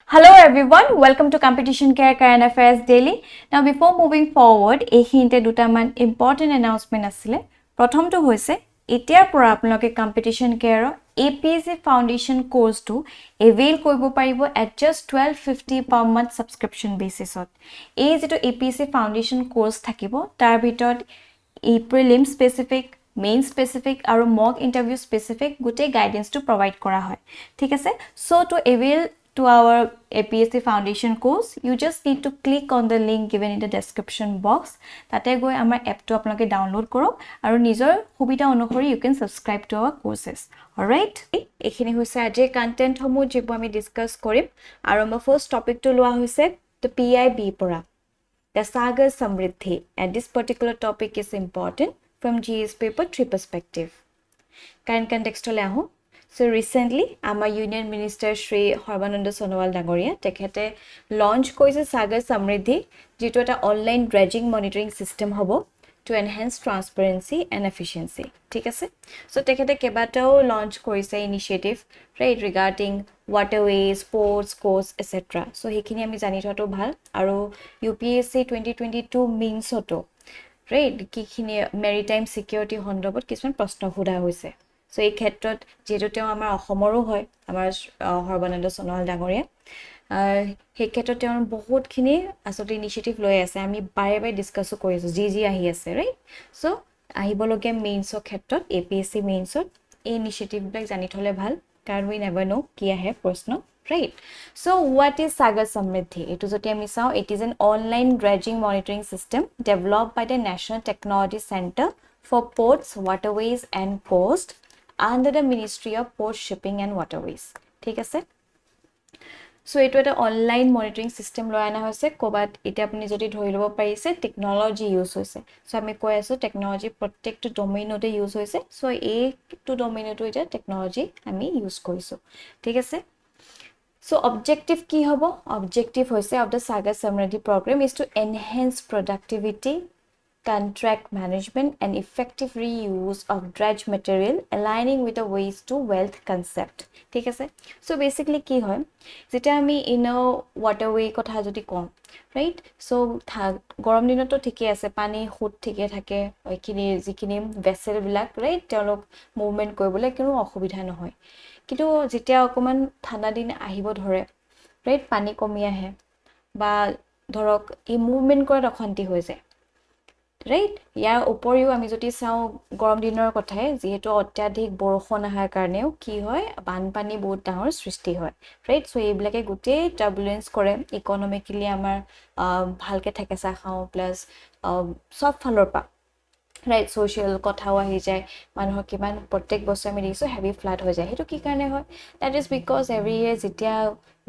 Hello everyone, welcome to Competition Care Current Affairs Daily. Now before moving forward, এইখিনিতে দুটামান important announcement আছিলে. প্ৰথমটো হৈছে এতিয়াৰ পৰা আপোনালোকে Competition Care APSC Foundation course to avail কৰিব পাৰিব at just 1250 per month subscription basis ত. এই যেটো APSC Foundation course থাকিব তাৰ ভিতৰত prelim specific main specific আৰু mock interview specific গোটেই guidance to provide কৰা হয়. ঠিক আছে? So to avail to our APSC Foundation course, you just need to click on the link given in the description box. Tate goi amar app to apnaloke download korok aru nijor subida onukori you can subscribe to our courses. All right? Ekhini hoise aje content homu jebo ami discuss korim aru my first topic to loa hoise the PIB pora. The Sagar Samriddhi, and this particular topic is important from GS paper 3 perspective. Current context to leahu. So recently, our Union Minister Shri Sarbananda Sonowal Dangoria tekhete launch koise Sagar Samriddhi, jitu eta online dredging monitoring system hobo to enhance transparency and efficiency. Thik ase? So tekhete kebatao launch koise initiative right regarding waterways, ports, coasts, etc. So hekhini ami jani thoto bhal aru UPSC 2022 means hoto right kikhini maritime security hondobot kisman proshno huda hoise. So এই ক্ষেত্ৰত যেটো তেও আমাৰ অসমৰো হয় আমাৰ সৰ্বানন্দ সোণোৱাল ডাঙৰীয়া সেই ক্ষেত্ৰত তেও বহুতখিনি আসলে ইনিশিয়েটিভ লৈ আছে আমি বাৰে বাৰে ডিসকাস কৰিছো জি আহি আছে ৰাইট সো আহিবলকে মেইনছৰ ক্ষেত্ৰত APSC মেইনছত এই ইনিশিয়েটিভ বিলাক জানি থলে ভাল কাৰণ we never know কি আহে প্ৰশ্ন right so what is Sagar Samriddhi etu joti ami sao it is an online dredging monitoring system developed by the National Technology Center for Ports, Waterways and Coast under the Ministry of Port, Shipping and Waterways. ঠিক আছে so এটো এটা online monitoring system লৈ আনা হৈছে কোবাত এটা আপুনি যদি ধৰি লব পাৰিছে টেকনলজি ইউজ হৈছে সো আমি কৈ আছো টেকনলজি প্ৰত্যেকটো ডোমেইনতে ইউজ হৈছে সো এই টু ডোমেইনটো এটা টেকনলজি আমি ইউজ কৰিছো ঠিক আছে So objective ki hobo objective hoise of the Sagar Samriddhi program is to enhance productivity contract management and effective reuse of dredge material aligning with the waste to wealth concept ঠিক আছে so basically কি হয় যেটা আমি in a waterway কথা যদি কম right so গৰম দিনতো ঠিকই আছে পানী খুট ঠিকে থাকে ওইখিনি যিখিনি ভেসেল বিলাক right তেওঁলোক মুভমেন্ট কৰিবলৈ কোনো অসুবিধা নহয় কিন্তু যেতিয়া অকমান ঠাণ্ডা দিন আহিব ধৰে right পানী কমি আহে বা ধৰক এই মুভমেন্ট কৰাত অশান্তি হৈ যায় right ইয়াৰ উপৰিও আমি যদি চাও গৰম দিনৰ কথাই যেহেতু অত্যাধিক বৰষুণ আহাৰ কাৰণেও কি হয় বানপানী বহুত ডাঙৰ সৃষ্টি হয় right so এইবিলাকে গোটেই টাৰ্বুলেন্স কৰে ইকোনমিক্যালি আমাৰ ভালকে ঠেকেছা খাও প্লাস সব ফালৰ পা right social কথাও আহি যায় মানুহৰ কিমান প্ৰত্যেক বছৰ আমি দেখিছো হেভি ফ্লাড হৈ যায় হেতু কি কাৰণে হয় that is because every year যেতিয়া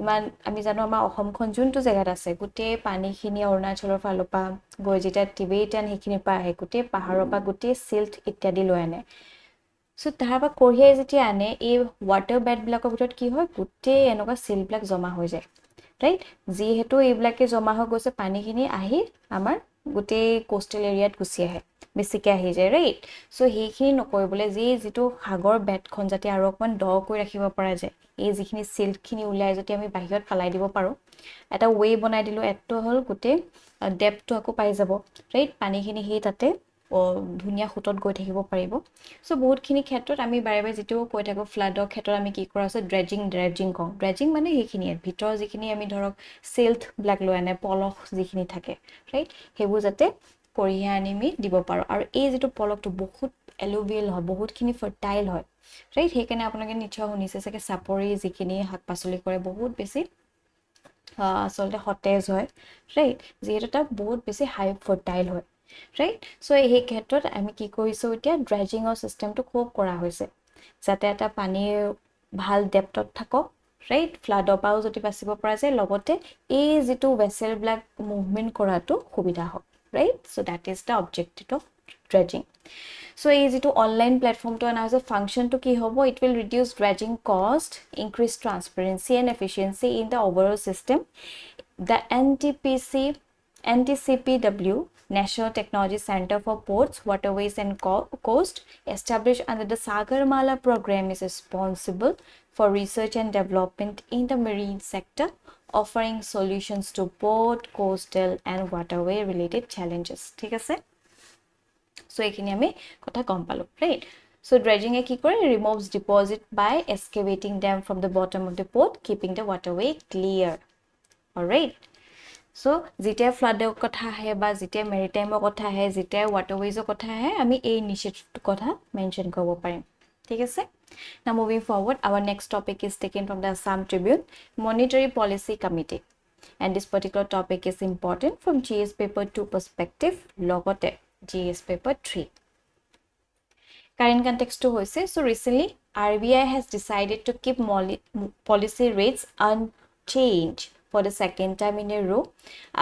ইমান আমি জানো আমাৰ অসমখন যোনটো জায়গাত আছে গোটেই পানীখিনি অৰুণাচলৰ ফালপা গৈ যেটা টিবেটান হেখিনি পা আহে গোটেই পাহাৰৰ পা গোটেই সিল্ট ইত্যাদি লৈ আনে সো তাহাবা কঢ়িয়াই যেতিয়া আনে এই ওয়াটাৰ বেড বিলাকৰ ভিতৰত কি হয় গোটেই এনেকুৱা সিল্ট বিলাক জমা হৈ যায় ৰাইট যেহেতু এইবিলাকে জমা হৈ গৈছে পানীখিনি আহি আমাৰ গোটেই কোস্টাল এৰিয়াত গুছি আহে বেছিকে আহি যায় ৰাইট সো হেখিনি নকৰিবলে যেটো সাগৰ বেডখন যাতে আৰু অকমান ড কৰি ৰাখিব পৰা যায় এই যিখিনি সিল্টখিনি উলাই যদি আমি বাহিৰত পালাই দিব পাৰো এটা ওয়ে বনাই দিলো এটো হল গোটেই ডেপটো আকো পাই যাব ৰাইট পানীখিনি হি তাতে ধুনিয়া খুটত গৈ থাকিব পাৰিব সো বহুতখিনি ক্ষেত্ৰত আমি বাৰে বাৰে যেটো কৈ থাকো ফ্লাডৰ ক্ষেত্ৰত আমি কি কৰা আছে ড্ৰেজিং কওঁ ড্ৰেজিং মানে হেখিনি ভিতৰ যিখিনি আমি ধৰক সিল্ট ব্ল্যাক লৈ আনে পলখ যিখিনি থাকে ৰাইট হেবু যাতে কঢ়িয়া আনিমি দিব পাৰো আৰু এই যেটো পলকটো বহুত এলুভিয়েল হয় বহুতখিনি ফাৰ্টাইল হয় ৰাইট হেকানে আপোনালোকে নিশ্চয় শুনিছে যে সাপৰি যিখিনি হাক পাচলি কৰে বহুত বেছি আসলতে সতেজ হয় ৰাইট যেটা বহুত বেছি হাই ফাৰ্টাইল হয় right so এই ক্ষেত্ৰত আমি কি কৰিছো এতিয়া ড্ৰেজিংৰ সিস্টেমটো খুব কৰা হৈছে যাতে এটা পানী ভাল ডেপথত থাকক right ফ্লাডৰ পাও যদি বাচিব পৰা যায় লগতে এই যেটো ভেসেল ব্ল্যাক মুভমেন্ট কৰাটো সুবিধা হয় right so that is the objective of dredging so এই যেটো অনলাইন প্ল্যাটফৰ্মটো আনা হৈছে ফাংশনটো কি হ'ব it will reduce dredging cost increase transparency and efficiency in the overall system the NTCPW National Technology Center for Ports, Waterways and Coast, established under the Sagarmala program, is responsible for research and development in the marine sector, offering solutions to port, coastal and waterway related challenges. ঠিক আছে? So এখিনি আমি কথা গম পালো, right? So dredging কি কৰে? Removes deposit by excavating them from the bottom of the port, keeping the waterway clear. Alright? So যেতিয়া ফ্লাডৰ কথা আহে বা যেতিয়া মেৰিটাইমৰ কথা আহে, যেতিয়া waterwaysৰ কথা আহে, আমি এই ইনিচিয়েটিভৰ কথা মেনশন কৰিব পাৰিম। ঠিক আছে? Now moving forward, our next topic is taken from the Assam Tribune, Monetary Policy Committee. And this particular topic is important from GS paper 2 perspective, logote GS paper 3. Current context to hoise, so recently RBI has decided to keep policy rates unchanged for the second time in a row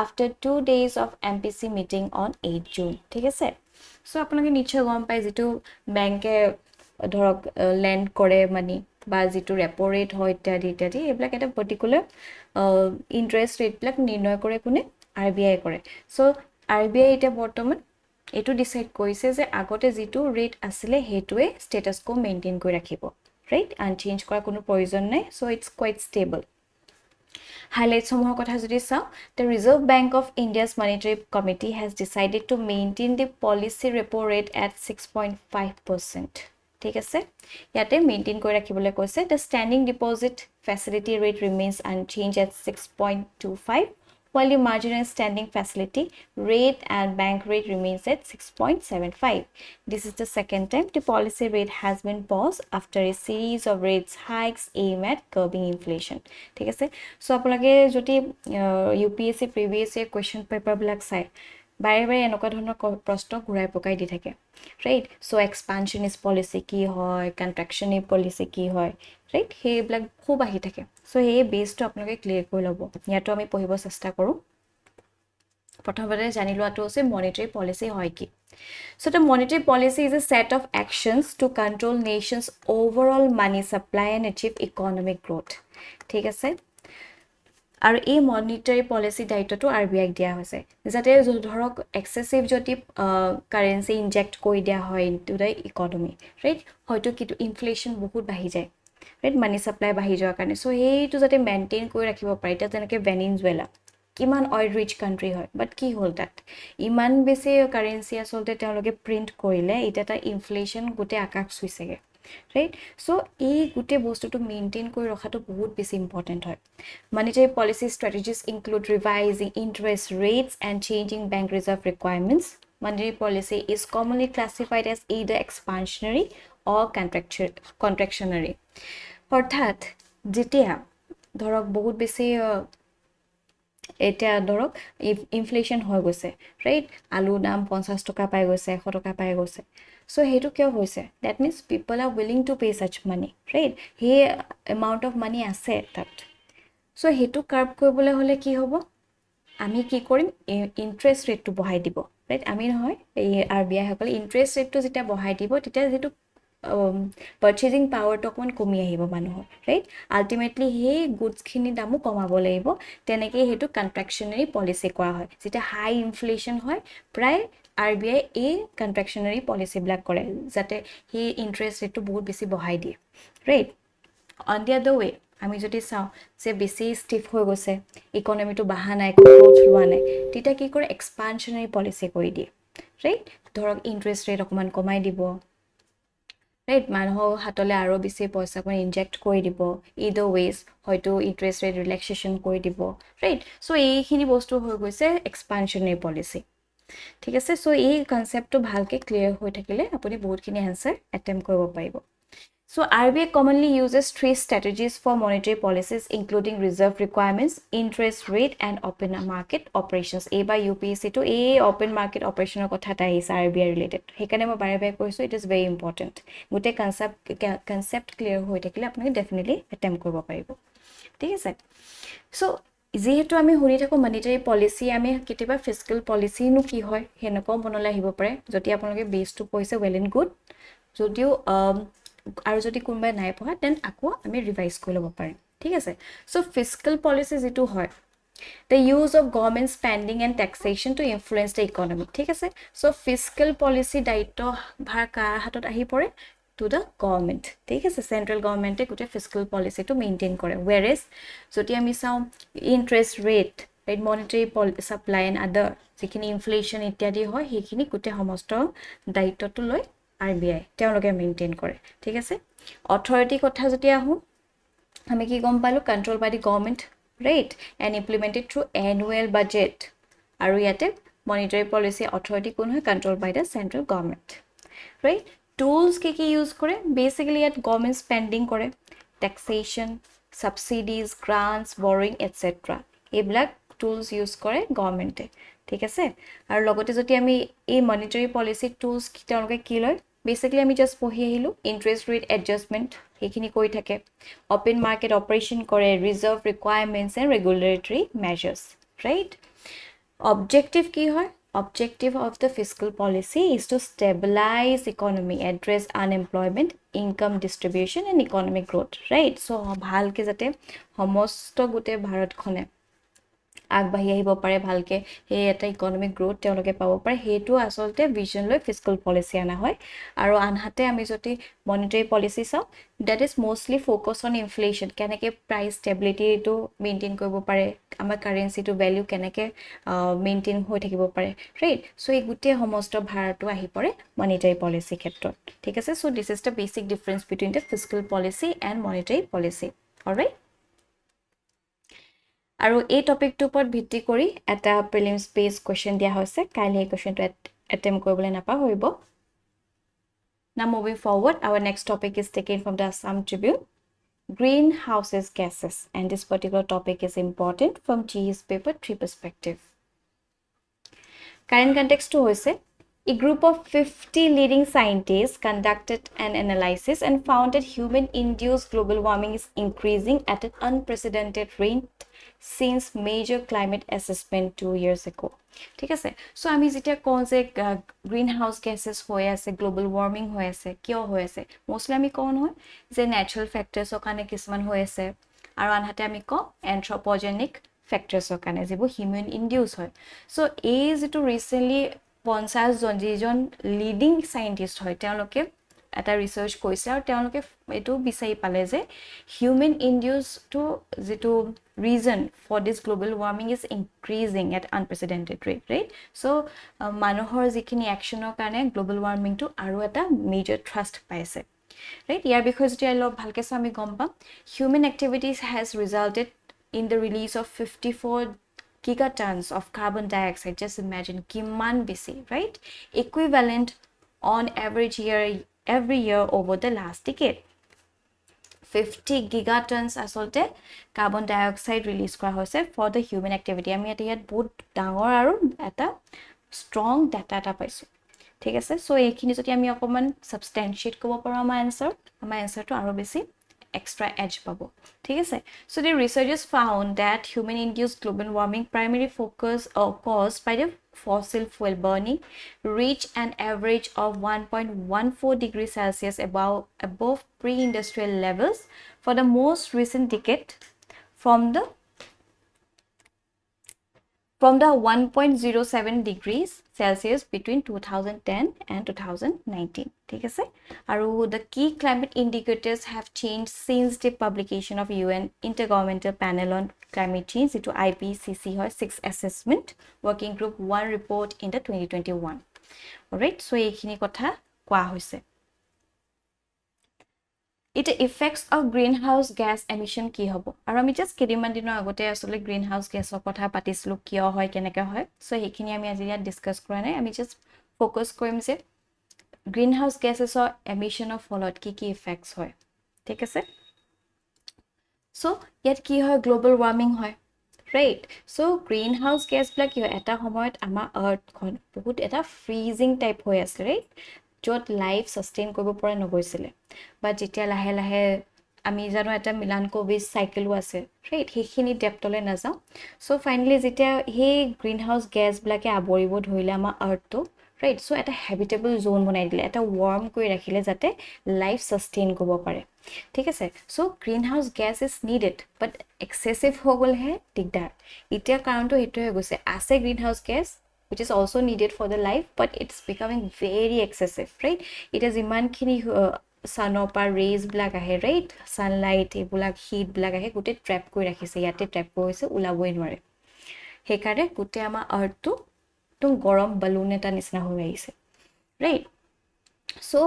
after 2 days of MPC meeting on 8 June. ঠিক আছে? So আপোনালোকে নিশ্চয় গম পায় যেটো ব্যাংকে ধৰক lend কৰে মানি বা যেটো ৰেপো ৰেট হয় ইত্যাদি ইত্যাদি এইবিলাক এটা পাৰ্টিকুলাৰ ইন্টাৰেষ্ট ৰেট বিলাক নিৰ্ণয় কৰে কোনে? RBI কৰে। So RBI এটা বৰ্তমান এটো ডিসাইড কৰিছে যে আগতে যেটো ৰেট আছিল হেতুৱে স্ট্যাটাস কো মেইনটেইন কৰি ৰাখিব, ৰাইট? আনচেঞ্জ কৰা কোনো প্ৰয়োজন নাই। So it's quite stable. Highlights সমূহৰ কথা যদি চাও, the Reserve Bank of India's Monetary Committee has decided to maintain the policy repo rate at 6.5%. ঠিক আছে? ইয়াতে মেইনটেইন কৰি ৰাখিবলৈ কৈছে। The standing deposit facility rate remains unchanged at 6.25, while the marginal standing facility rate and bank rate remains at 6.75. This is the second time the policy rate has been paused after a series of rates hikes aimed at curbing inflation. ঠিক আছে? So আপোনালোকে যদি UPSC previous year question paper বিলাক চাই, বাৰে বাৰে এনেকুৱা ধৰণৰ প্ৰশ্ন ঘূৰাই পকাই দি থাকে, ৰাইট? সো এক্সপানশনিষ্ট পলিসি কি হয়, কন্ট্ৰাকশনিষ্ট পলিসি কি হয়, ৰাইট? হেবিলাক খুব আহি থাকে। সো এই বেসটো আপোনালোকে ক্লিয়াৰ কৰি ল'ব। ইয়াতো আমি পঢ়িব চেষ্টা কৰোঁ। প্ৰথমতে জানি লোৱাটো আছে মনিটাৰী পলিসি হয় কি। So the monetary policy is a set of actions to control nation's overall money supply and achieve economic growth. ঠিক আছে? আৰু এই মনিটাৰী পলিসি দায়িত্বটো RBI দিয়া হৈছে যাতে ধৰক এক্সেসিভ যদি কাৰেন্সি ইনজেক্ট কৰি দিয়া হয় ইনটু দা ইকোনমি, ৰাইট? হয়তো কি ইনফ্লেশন বহুত বাঢ়ি যায়, ৰাইট? মানি সাপ্লাই বাঢ়ি যোৱাৰ কাৰণে। সো এইটো যাতে মেইনটেইন কৰি ৰাখিব পাৰি। এটা যেনেকৈ ভেনিজুৱেলা কিমান অইল ৰিচ কান্ট্ৰি হয়, বাট কি হ'ল তাত ইমান বেছি কাৰেন্সি আসলতে তেওঁলোকে প্ৰিন্ট কৰিলে এটা এটা ইনফ্লেশন গোটেই আকাশ চুইছেগে, right? So এই গুটে বস্তুটো মেইনটেইন কৰি ৰখাটো বহুত বেছি ইম্পৰ্টেন্ট হয়। Monetary policy strategies include revising interest rates and changing bank reserve requirements. Monetary policy is commonly classified as either expansionary or contractionary. অৰ্থাৎ যেতিয়া ধৰক বহুত বেছি এটা ধৰক ইনফ্লেশন হৈ গৈছে, ৰাইট? আলু দাম 50 টকা পাই গৈছে, 100 টকা পাই গৈছে। So hetu kya hoise? That means people are willing to pay such money, right? He amount of money ase that. So hetu curb koribole hole ki hobo? Ami ki korim interest rate to bahai dibo, right? Ami hoy RBI hakole interest rate to jeta bahai dibo tita jetu purchasing power to kon komi ahibo manuhor, right? Ultimately he goods khini damu komabo laibo, teneke hetu contractionary policy kora hoy jeta high inflation hoy pray RBI a contractionary policy black kore jate he interest rate to bahut besi bahai die, right? On the other way ami jodi saw je besi stiff hoi gose economy to baha nai growth hua nai tita ki kore expansionary policy koi die, right? Dhorok interest rate okman komai dibo, right? Manho hatole aro besi paisa kon inject koi dibo, either ways hoyto interest rate relaxation koi dibo, right? So ei khini bostu hoi goise expansionary policy. ঠিক আছে? So এই কনসেপ্টটো ভালকে clear হৈ থাকিলে আপুনি বহুতখিনি answer attempt কৰিব পাৰিব। So RBI commonly uses 3 strategies for monetary policies including reserve requirements, interest rate and open market operations. A by UPSC to A open market operation কথা টা is RBI related. হেকানে মই বাৰে বাৰে কৈছো it is very important. গুটে concept clear হৈ থাকিলে আপুনি ডেফিনেটলি অ্যাটেম্প কৰিব পাৰিব। ঠিক আছে? So যেহেতু আমি শুনি থাকো মনিটাৰী পলিসি আমি কেতিয়াবা ফিস্কেল পলিসি নু কি হয় হেনকো বনলে আহিব পাৰে যদি আপোনালোকে বেসটো পইছে ওয়েল এন্ড গুড। যদিও আৰু যদি কোনবাই নাই পঢ়া দেন আকো আমি ৰিভাইজ কৰি ল'ব পাৰিম। ঠিক আছে? সো ফিস্কেল পলিসি যেটো হয় The use of government spending and taxation to influence the economy. ঠিক আছে? So fiscal policy দায়িত্ব ভাৰ কাৰ হাতত আহি পৰে? To the government. ঠিক আছে? Central government গোটে fiscal policy to maintain কৰে. Whereas যদি আমি চাওঁ interest rate, right, monetary supply and other যিখিনি inflation ইত্যাদি হয় সেইখিনি গোটে সমস্ত দায়িত্বটো লৈ RBI তেওঁলোকে মেইনটেইন কৰে। ঠিক আছে? অথৰিটি কথা যদি আহো আমি কি গম পালো? Control by the government, right, and implemented through annual budget. আৰু ইয়াতে monetary policy authority কোন হয়? Controlled by the central government, right? Tools কি use কৰে? Basically ইয়াত government spending কৰে, taxation, subsidies, grants, borrowing, etc. এইবিলাক tools use কৰে government এ। ঠিক আছে? আৰু লগতে যদি আমি এই monetary policy tools তেওঁলোকে কি লয়? Basically আমি just পঢ়ি আহিলো interest rate adjustment সেইখিনি কৈ থাকে, open market operation কৰে, reserve requirements and regulatory measures, right? Objective কি হয়? Objective of the fiscal policy is to stabilize economy, address unemployment, income distribution and economic growth, right? So ভালকে যাতে সমস্ত গোটে ভাৰতখনে আগবাঢ়ি আহিব পাৰে, ভালকে এই এটা ইকোনমিক গ্ৰোথ তেওঁলোকে পাব পাৰে, হেতু আসলতে ভিজন লৈ ফিস্কেল পলিসি আনা হয়। আৰু আনহাতে আমি যদি মনিটাৰী পলিসি চাও, that is mostly focus on inflation, কেনেকে প্ৰাইস ষ্টেবিলিটিটো মেইনটেইন কৰিব পাৰে, আমাৰ কাৰেন্সিটো ভ্যালু কেনেকে মেইনটেইন হৈ থাকিব পাৰে, ৰাইট? সো এই গুটে সমস্ত ভাৰটো আহি পৰে মনিটাৰী পলিসি ক্ষেত্ৰত। ঠিক আছে? So this is the basic difference between the fiscal policy and monetary policy. Alright? আৰু এই টপিকটোৰ ওপৰত ভিত্তি কৰি এটা প্ৰিলিমছ বেস কোৱেশ্চন দিয়া হৈছে, কাইলৈ এই কোৱেশ্চনটো এটেম্প কৰিবলৈ নাপাহৰিব। Now moving forward, our next topic is taken from the Assam Tribune, greenhouse gases, and this particular topic is important from GS paper 3 perspective. Current context to hoise, a group of 50 leading scientists conducted an analysis and found that human-induced global warming is increasing at an unprecedented rate since major climate assessment 2 years ago. ঠিক আছে? So আমি যেতিয়া কওঁ যে green house gases হৈ আছে, global warming হৈ আছে, কিয় হৈ আছে? মোস্টলি আমি কওঁ নহয় যে নেচাৰেল ফেক্টৰছৰ কাৰণে কিছুমান হৈ আছে, আৰু আনহাতে আমি কওঁ এন্থ্ৰপজেনিক ফেক্টৰছৰ কাৰণে যিবোৰ হিউমেন ইনডিউচ হয়। সো এই যেটো ৰিসেন্টলি 50 জন যিজন লিডিং সাইন্টিস্ট হয় তেওঁলোকে এটা ৰিসাৰ্চ কৰিছে, আৰু তেওঁলোকে এটো বিচাৰি পালে যে হিউমেন ইনডিউচ টু যেটো reason for this global warming is increasing at unprecedented rate, right? So মানুহৰ যিখিনি একচনৰ কাৰণে গ্লোবাল ওয়াৰ্মিংটো আৰু এটা মেজৰ থ্ৰাষ্ট পাইছে, right? ইয়াৰ বিষয়ে যদি অলপ ভালকে আমি গম পাম, human activities has resulted in the release of 54 gigatons of carbon dioxide. Just imagine কিমান বেছি, right? Equivalent on average every year over the last decade. 50 gigatons আসলতে কার্বন ডাইঅক্সাইড রিলিজ কৰা হৈছে for the human activity. আমি ইয়াত বহুত ডাঙৰ আৰু এটা স্ট্ৰং ডাটা এটা পাইছো। ঠিক আছে? সো এইখিনি যদি আমি অকমান সাবস্টেন্সিয়েট কৰিব পাৰো আমাৰ আনসাৰটো আৰু বেছি extra edge পাবো। ঠিক আছে? So the researchers found that human induced global warming primarily caused by the fossil fuel burning reached an average of 1.14 degrees Celsius above pre-industrial levels for the most recent decade from the 1.07 degrees Celsius between 2010 and 2019. ঠিক আছে? আৰু the key climate indicators have changed since the publication of UN Intergovernmental Panel on Climate Change, into IPCC হয় 6th Assessment Working Group 1 report in the 2021. Alright? So এইখিনি কথা কোৱা হৈছে। It effects of greenhouse gas emission কি হ'ব? আৰু আমি just কেইদিনমান দিনৰ আগতে আসলে গ্ৰীনহাউস গেছৰ কথা পাতিছিলো, কিয় হয় কেনেকৈ হয়। সো এইখিনি আমি আজি ইয়াত ডিসকাস কৰা নাই, আমি জাস্ট ফোকাস কৰিম যে গ্ৰীনহাউস গেছৰ এমিশনৰ ফলত কি ইফেক্টস হয়। ঠিক আছে? সো ইয়াত কি হয়? গ্লোবাল ওয়াৰ্মিং হয়, ৰাইট? সো গ্ৰীনহাউস গেছ বিলাক কি হয়? এটা সময়ত আমাৰ আৰ্থখন বহুত এটা ফ্ৰিজিং টাইপ হৈ আছে, ৰাইট? য'ত লাইফ সাস্টেইন কৰিব পৰা নগৈছিলে, বা যেতিয়া লাহে লাহে আমি জানো এটা মিলানকোভিচ সাইকেলো আছে, ৰাইট? সেইখিনি ডেপথলৈ নাযাওঁ। সো ফাইনালি যেতিয়া সেই গ্ৰীনহাউস গেছ বিলাকে আৱৰিব ধৰিলে আমাৰ আৰ্থটো, right? So এটা habitable zone বনাই দিলে, এটা warm কৰি ৰাখিলে যাতে life sustain কৰিব পাৰে, ঠিক আছে? So greenhouse gas is needed, but excessive হৈ গ'লেহে দিগদাৰ। এতিয়া কাৰণটো সেইটো হৈ গৈছে, আছে greenhouse gas which is also needed for the life, but it's becoming very excessive, right? It is ইমানখিনি sunৰ পৰা rays বিলাক আহে, right? Sunlight এইবিলাক heat বিলাক আহে, গোটেই ট্ৰেপ কৰি ৰাখিছে, ইয়াতে ট্ৰেপ কৰি হৈছে, ওলাবই নোৱাৰে। সেইকাৰণে গোটেই আমাৰ আৰ্থটো একদম গৰম বালুন এটা নিচিনা হৈ আহিছে, right? So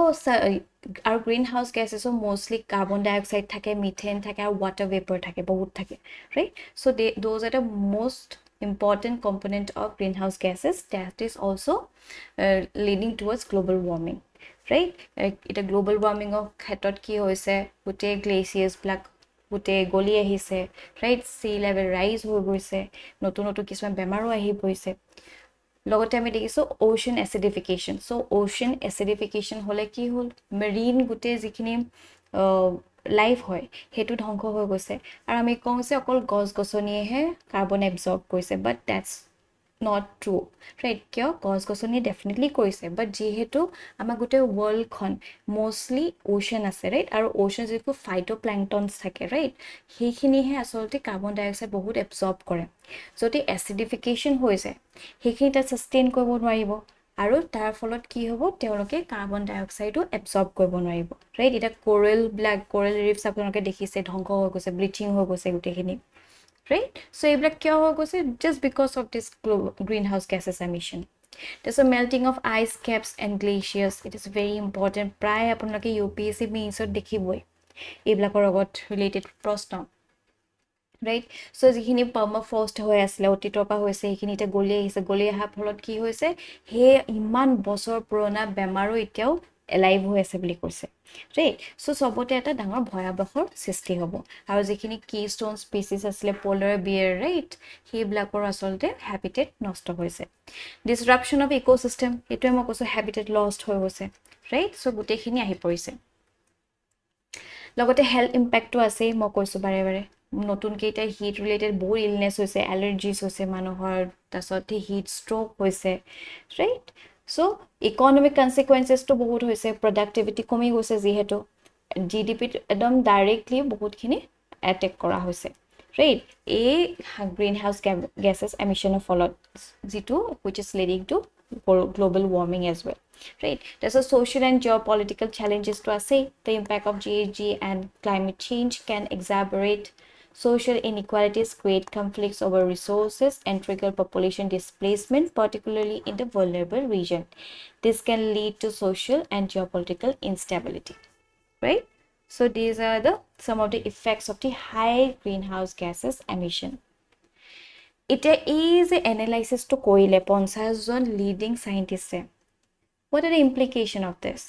our greenhouse gases are mostly carbon dioxide থাকে, methane থাকে, আৰু water vapor থাকে, বহুত থাকে, right? So those are the most important component of greenhouse gases that is also leading towards global warming, right? এটা global warming of ক্ষেত্ৰত কি হৈছে, গোটেই glaciers বিলাক গোটেই গলি আহিছে, right? Sea level rise হৈ গৈছে, নতুন নতুন কিছুমান বেমাৰো আহি পৰিছে। লগতে আমি দেখিছো ocean acidification. So ocean acidification হলে কি হল, marine গোটেই যিখিনি লাইফ হয় হেতু ধ্বংস হৈ গৈছে, আৰু আমি কওঁ যে অকল গছ গছনিয়েহে কাৰ্বন এবজৰ্ব কৰিছে, বাট দ্যাটস not true, right? কিয় গছ গছনি ডেফিনেটলি কৰিছে, বাট যিহেতু আমাৰ গোটেই ৱৰ্ল্ডখন মোষ্টলি ওচেন আছে, ৰাইট? আৰু ওচেন যিটো ফাইটোপ্লাংটনছ থাকে, ৰাইট? সেইখিনিহে আচলতে কাৰ্বন ডাই অক্সাইড বহুত এবজৰ্ব কৰে। যদি এচিডিফিকেশ্যন হৈ যায় সেইখিনি তাত ছাষ্টেইন কৰিব নোৱাৰিব, আৰু তাৰ ফলত কি হ'ব, তেওঁলোকে কাৰ্বন ডাই অক্সাইডো এবজৰ্ব কৰিব নোৱাৰিব, ৰাইট? এতিয়া কোৰেল ৰিফছ আপোনালোকে দেখিছে ধ্বংস হৈ গৈছে, ব্লিচিং হৈ গৈছে গোটেইখিনি, right? So এইবিলাক কিয় হৈ গৈছে, just because of this greenhouse gases emission. There's a melting of ice caps and glaciers. It is very important. প্ৰায় আপোনালোকে UPSC মেইনছত দেখিবই এইবিলাকৰ লগত ৰিলেটেড প্ৰশ্ন, right? So যিখিনি পাৰ্মাফ্ৰষ্ট হৈ আছিলে, অতীতৰ পৰা হৈছে, সেইখিনি এতিয়া গলি আহিছে, গলি অহাৰ ফলত কি হৈছে, সেই ইমান বছৰ পুৰণা বেমাৰো এতিয়াও এলাইভ হৈ আছে বুলি কৈছে, ৰাইট? চ' চবতে এটা ডাঙৰ ভয়াৱহৰ সৃষ্টি হ'ব, আৰু যিখিনি কিষ্টন স্পেচিছ আছিলে, পলাৰ বিয়াৰ, ৰাইট? সেইবিলাকৰ আচলতে হেবিটেট নষ্ট হৈছে। ডিছৰাপশ্যন অফ ইক'চিষ্টেম, এইটোৱে মই কৈছোঁ হেবিটেট লষ্ট হৈ গৈছে, ৰাইট? চ' গোটেইখিনি আহি পৰিছে। লগতে হেল্থ ইম্পেক্টটো আছেই, মই কৈছোঁ বাৰে বাৰে, নতুনকৈ এতিয়া হিট ৰিলেটেড বহুত ইলনেছ হৈছে, এলাৰ্জিছ হৈছে মানুহৰ, তাৰপিছত হিট ষ্ট্ৰক হৈছে, ৰাইট? চ' ইকনমিক কনচিকুৱেঞ্চেছটো বহুত হৈছে, প্ৰডাক্টিভিটি কমি গৈছে, যিহেতু GDPত একদম ডাইৰেক্টলি বহুতখিনি এটেক কৰা হৈছে, ৰাইট? এই গ্ৰীণ হাউচ গেছেছ এমিশ্যনৰ ফলত, যিটো which is leading to global warming as well, right? There's a social and geopolitical challenges to say. The impact of GHG and climate change can exacerbate social inequalities, create conflicts over resources, and trigger population displacement, particularly in the vulnerable region. This can lead to social and geopolitical instability, right? So these are some of the effects of the high greenhouse gases emission. এতিয়া এই যে এনালাইচিছটো কৰিলে 50জন leading চাইণ্টিষ্টে, what are the implication of this?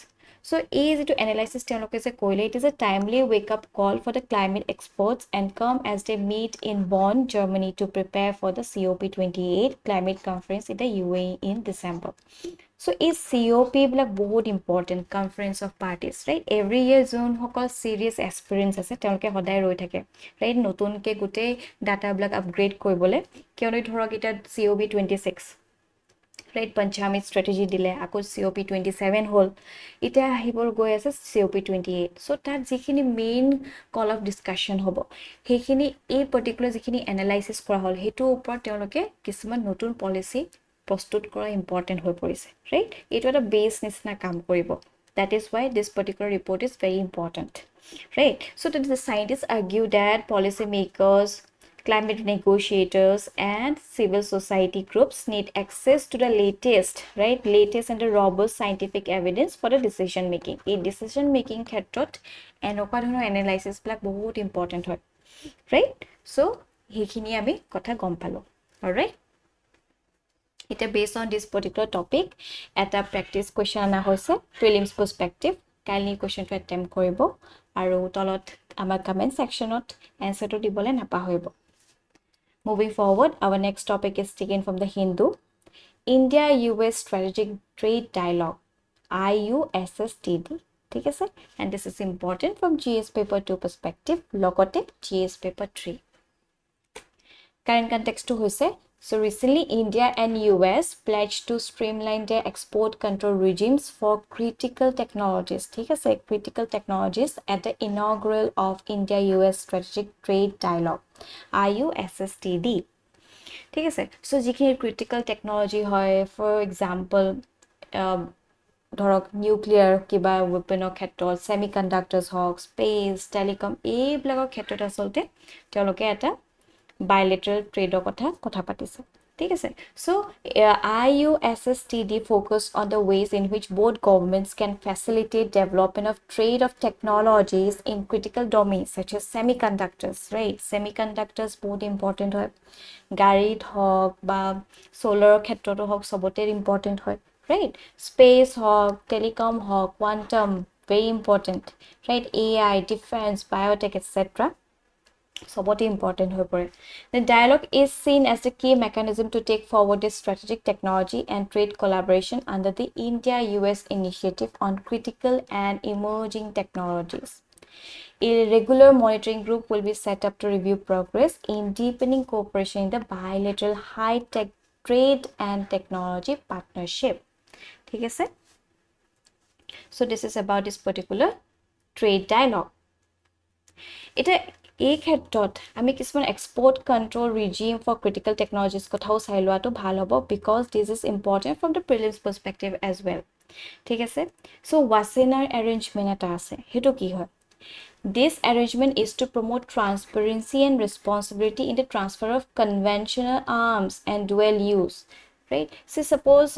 So এই যেটো analysis তেওঁলোকে যে কৰিলে, it is a timely wake up call for the climate experts and come as they meet in Bonn, Germany to prepare for the COP28 climate conference in the UAE in December. So is COP বিলাক বহুত important conference of parties, right? Every year যোনসকল serious aspirants আছে তেওঁলোকে সদায় ৰৈ থাকে, right? নতুনকে গোটেই ডাটাবিলাক আপগ্ৰেড কৰিবলৈ, কিয়নো ধৰক এতিয়া COP26, right? পঞ্চামিত ষ্ট্ৰেটেজি দিলে, আকৌ COP27 হ'ল, এতিয়া আহিবৰ গৈ আছে COP28. চ' তাত যিখিনি মেইন কল অফ ডিছকাশ্যন হ'ব, সেইখিনি এই পাৰ্টিকুলাৰ যিখিনি এনালাইচিছ কৰা হ'ল সেইটোৰ ওপৰত তেওঁলোকে কিছুমান নতুন পলিচি প্ৰস্তুত কৰা ইম্পৰ্টেণ্ট হৈ পৰিছে, ৰাইট? এইটো এটা বেছ নিচিনা কাম কৰিব। That is why this particular report is very important, right? So the scientists argue that policymakers, climate negotiators, and civil society groups need access to the latest and the robust scientific evidence for the decision making. In decision making ক্ষেত্ৰত এনেকুৱা ধৰণৰ analysis বিলাক বহুত important হয়, right? So সেইখিনি আমি কথা গম পালো, alright? It is based on this particular topic at a practice question ana hoise prelims perspective. Kaili question to attempt koribo aru tolot amar comment section ot answer to dibole napahoribo. Moving forward, our next topic is taken from the Hindu. India US Strategic Trade Dialogue, IUSSTD. ठीक है sir, and this is important from GS paper 2 perspective, logote GS paper 3. Current context to होइसे So recently, India and US pledged to streamline their export control regimes for critical technologies. ঠিক আছে, critical technologies at the inaugural of India-US Strategic Trade Dialogue, IUSSTD. ঠিক আছে, so যিখিনি critical technology হয়, for example, ধৰক nuclear কিবা ৱেপনৰ ক্ষেত্ৰত, ছেমিকণ্ডাক্টৰ্ছ হওক, স্পেচ, টেলিকম, এইবিলাকৰ ক্ষেত্ৰত আচলতে তেওঁলোকে এটা bilateral trade কথা পাতিছে ঠিক আছে so IUSSTD focused on the ways in which both governments can facilitate development of trade of technologies in critical domains such as semiconductors right semiconductors বহুত important হয় গাড়ীত হওক বা সোলাৰ ক্ষেত্ৰতো হওক সবতে important হয় right space hawk telecom hawk quantum very important right AI defense biotech etc সবতে important হৈ পৰে the dialogue is seen as the key mechanism to take forward this strategic technology and trade collaboration under the India US initiative on critical and emerging technologies a regular monitoring group will be set up to review progress in deepening cooperation in the bilateral high tech trade and technology partnership ঠিক আছে so this is about this particular trade dialogue এটা এই ক্ষেত্ৰত আমি কিছুমান export control regime for critical technologies কথাও চাই লোৱাটো ভাল হ'ব because this is important from the prelims perspective as well ঠিক আছে চ' ৱাছেনাৰ এৰেঞ্জমেণ্ট এটা আছে সেইটো কি হয় This arrangement is to promote transparency and responsibility in the transfer of conventional arms and dual use right so suppose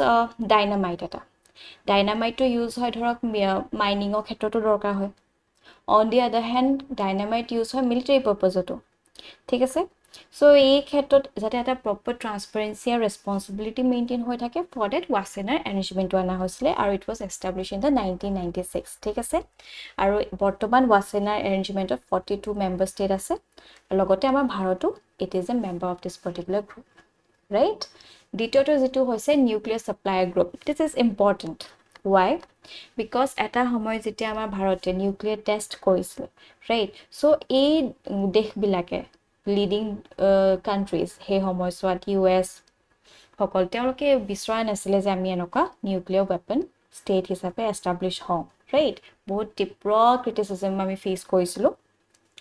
dynamite eta dynamite to use hoy dhorok mining or khetroto dorkar hoy on the other hand dynamite use hoy military purpose to ঠিক আছে so এই ক্ষেত্ৰত যাতে এটা proper transparency and responsibility maintain হৈ থাকে for that Wassenaar arrangement আনা হৈছিলে আৰু it was established in the 1996 ঠিক আছে আৰু বৰ্তমান Wassenaar arrangement of 42 member state আছে লগতে আমাৰ ভাৰতো it is a member of this particular group right দ্বিতীয়টো যেটো হৈছে nuclear supplier group this is important why because এটা সময় যেতিয়া আমাৰ ভাৰতে নিউক্লিয়াৰ টেষ্ট কৰিছিল ৰাইট সো এই দেশ বিলাকে লিডিং কান্ট্ৰিজ হে সময়ছোৱাত US সকল তেওঁলোকে বিচৰা নাছিলে যে আমি এনেকুৱা নিউক্লিয়াৰ ওয়েপন ষ্টেট হিচাপে এষ্টাব্লিশ হওঁ ৰাইট বহুত তীব্ৰ ক্ৰিটিসিজম আমি ফেস কৰিছিলো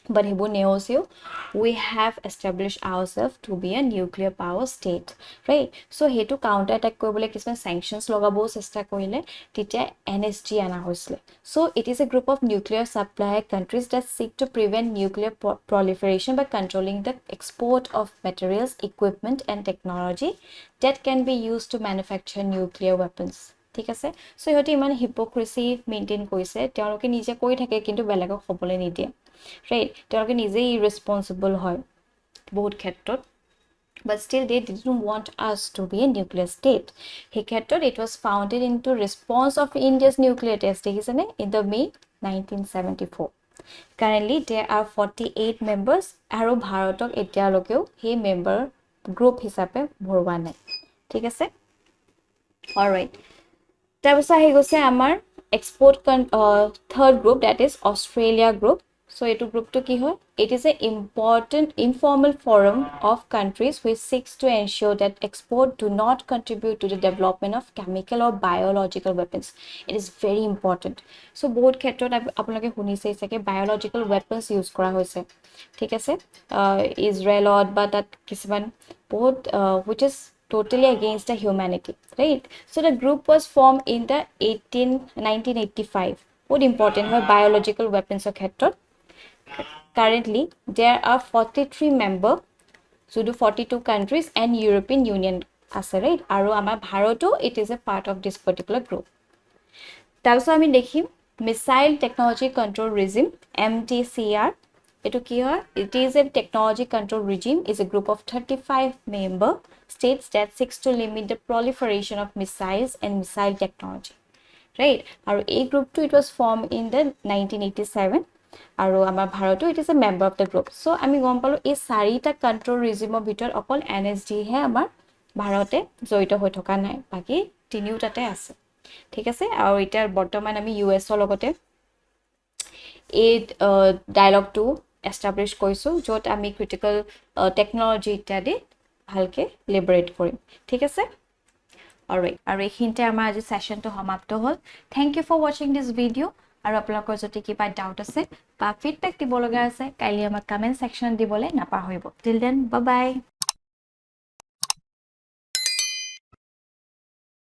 but he neosio we have established ourselves to be a nuclear power state right so he to counter attack koribole kisman sanctions logabo chesta korile titia NSG ana hoisle so it is a group of nuclear supplier countries that seek to prevent nuclear proliferation by controlling the export of materials equipment and technology that can be used to manufacture nuclear weapons ঠিক আছে so ইহতে ইমান hypocrisy maintain কৰিছে তেওঁলোকে নিজে কৰি থাকে কিন্তু বেলেগক হ'বলৈ নিদিয়ে right তেওঁলোকে নিজেই irresponsible হয় বহুত ক্ষেত্ৰত but still they didn't want us to be a nuclear state সেই ক্ষেত্ৰত it was founded into response of India's nuclear test দেখিছেনে in the May 1974 currently there are 48 members আৰু ভাৰতক এতিয়ালৈকেও সেই মেম্বাৰ গ্ৰুপ হিচাপে ভৰোৱা নাই ঠিক আছে all right তাৰপিছত আহি গৈছে আমাৰ export third group that is Australia group so etu group to ki hoy it is a important informal forum of countries which seeks to ensure that export do not contribute to the development of chemical or biological weapons it is very important so বহুত ক্ষেত্ৰত আপোনালোকে শুনিছে যে biological weapons use কৰা হৈছে ঠিক আছে ইজৰাইলত বা তাত কিছুমান বহুত which is totally against the humanity right so the group was formed in the 1985 what important for biological weapons of khetrot currently there are 43 member so do 42 countries and European Union ase right aru amar bharoto it is a part of this particular group tarso ami dekhim missile technology control regime MTCR etu ki hoy it is a technology control regime is a group of 35 member states that seeks to limit the proliferation of missiles and missile technology right aru a group to it was formed in the 1987 aru amar bharoto it is a member of the group so ami gom palu ei sarita control regime bitor okol NSG he amar bharote joito hoi thoka nai baki tiniu tate ase ঠিক আছে আৰু এটা বৰ্তমান আমি US ৰ লগতে এই dialogue two এষ্টাব্লিশ কৰিছো যত আমি ক্ৰিটিকেল টেকনলজি ইত্যাদি ভালকে লিবাৰেট কৰিম ঠিক আছে অলৰাইট আৰু এইখিনিতে আমাৰ আজি সেশনটো সমাপ্ত হ'ল thank you for watching this video আৰু আপোনালোকৰ যদি কিবা ডাউট আছে বা ফিডবেক দিব লগা আছে কাইলৈ আমাক কমেন্ট সেকশনত দিবলৈ নাপাহৰিব টিল দেন বাই বাই